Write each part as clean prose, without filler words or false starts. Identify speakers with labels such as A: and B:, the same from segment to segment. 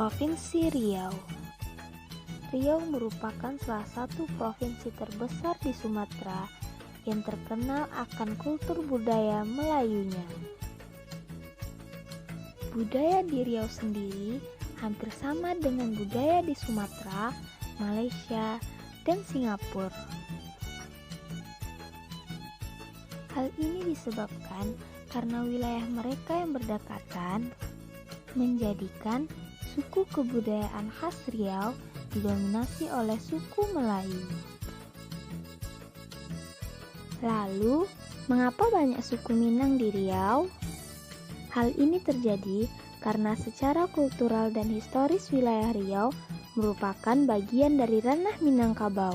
A: Provinsi Riau. Riau merupakan salah satu provinsi terbesar di Sumatera yang terkenal akan kultur budaya Melayunya. Budaya di Riau sendiri hampir sama dengan budaya di Sumatera, Malaysia, dan Singapura. Hal ini disebabkan karena wilayah mereka yang berdekatan menjadikan suku kebudayaan khas Riau didominasi oleh suku Melayu. Lalu, mengapa banyak suku Minang di Riau? Hal ini terjadi karena secara kultural dan historis wilayah Riau merupakan bagian dari ranah Minangkabau.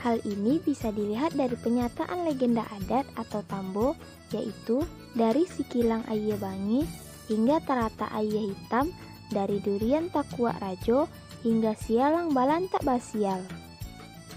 A: Hal ini bisa dilihat dari penyataan legenda adat atau tambo, yaitu dari Sikilang Ayah Bangi hingga Tarata Ayah Hitam, dari Durian Takuak Rajo hingga Sialang Balantak Basial.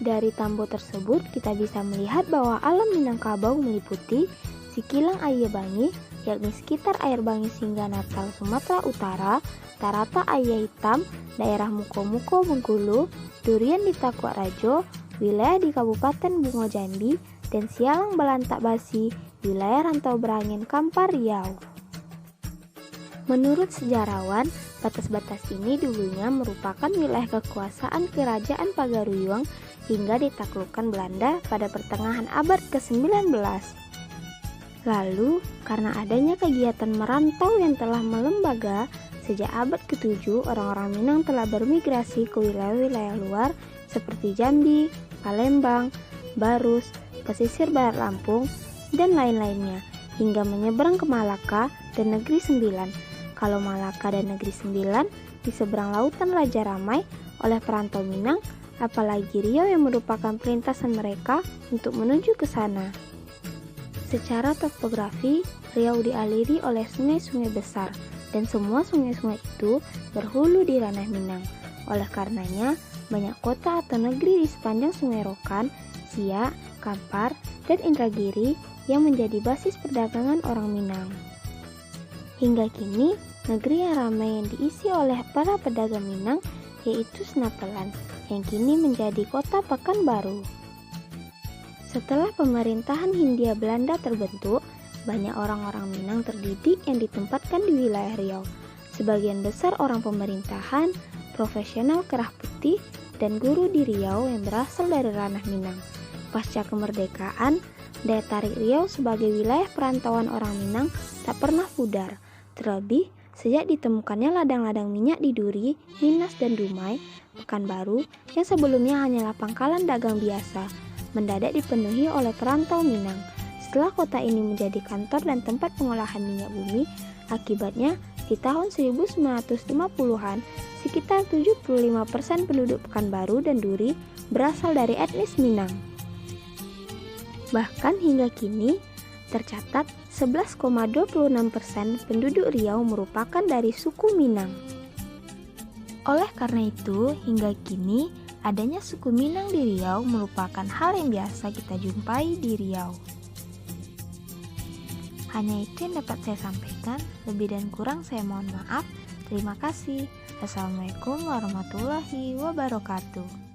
A: Dari tambo tersebut kita bisa melihat bahwa alam Minangkabau meliputi Sikilang Ayah Bangi, yakni sekitar Air Bangis hingga Natal Sumatera Utara, Tarata Ayah Hitam, daerah Muko-Muko Bengkulu, Durian di Takuak Rajo, wilayah di Kabupaten Bungo Jambi, dan Sialang Balantak Basi, wilayah Rantau Berangin Kampar Riau. Menurut sejarawan, batas-batas ini dulunya merupakan wilayah kekuasaan Kerajaan Pagaruyung hingga ditaklukkan Belanda pada pertengahan abad ke-19. Lalu, karena adanya kegiatan merantau yang telah melembaga, sejak abad ke-7 orang-orang Minang telah bermigrasi ke wilayah-wilayah luar seperti Jambi, Palembang, Barus, pesisir barat Lampung, dan lain-lainnya, hingga menyeberang ke Malaka dan Negeri Sembilan. Kalau Malaka dan Negeri Sembilan di seberang lautan Raja Ramai oleh perantau Minang, apalagi Riau yang merupakan perlintasan mereka untuk menuju ke sana. Secara topografi, Riau dialiri oleh sungai-sungai besar, dan semua sungai-sungai itu berhulu di ranah Minang. Oleh karenanya, banyak kota atau negeri di sepanjang Sungai Rokan, Siak, Kampar, dan Indragiri yang menjadi basis perdagangan orang Minang. Hingga kini, negeri yang ramai yang diisi oleh para pedagang Minang yaitu Senapelan, yang kini menjadi kota Pekanbaru. Setelah pemerintahan Hindia Belanda terbentuk, banyak orang-orang Minang terdidik yang ditempatkan di wilayah Riau. Sebagian besar orang pemerintahan, profesional kerah putih, dan guru di Riau yang berasal dari ranah Minang. Pasca kemerdekaan, daya tarik Riau sebagai wilayah perantauan orang Minang tak pernah pudar. Terlebih, sejak ditemukannya ladang-ladang minyak di Duri, Minas, dan Dumai, Pekanbaru, yang sebelumnya hanyalah pangkalan dagang biasa, mendadak dipenuhi oleh perantau Minang. Setelah kota ini menjadi kantor dan tempat pengolahan minyak bumi, akibatnya di tahun 1950-an, sekitar 75% penduduk Pekanbaru dan Duri berasal dari etnis Minang. Bahkan hingga kini, tercatat 11,26% penduduk Riau merupakan dari suku Minang. Oleh karena itu, hingga kini, adanya suku Minang di Riau merupakan hal yang biasa kita jumpai di Riau. Hanya itu yang dapat saya sampaikan, lebih dan kurang saya mohon maaf. Terima kasih. Assalamualaikum warahmatullahi wabarakatuh.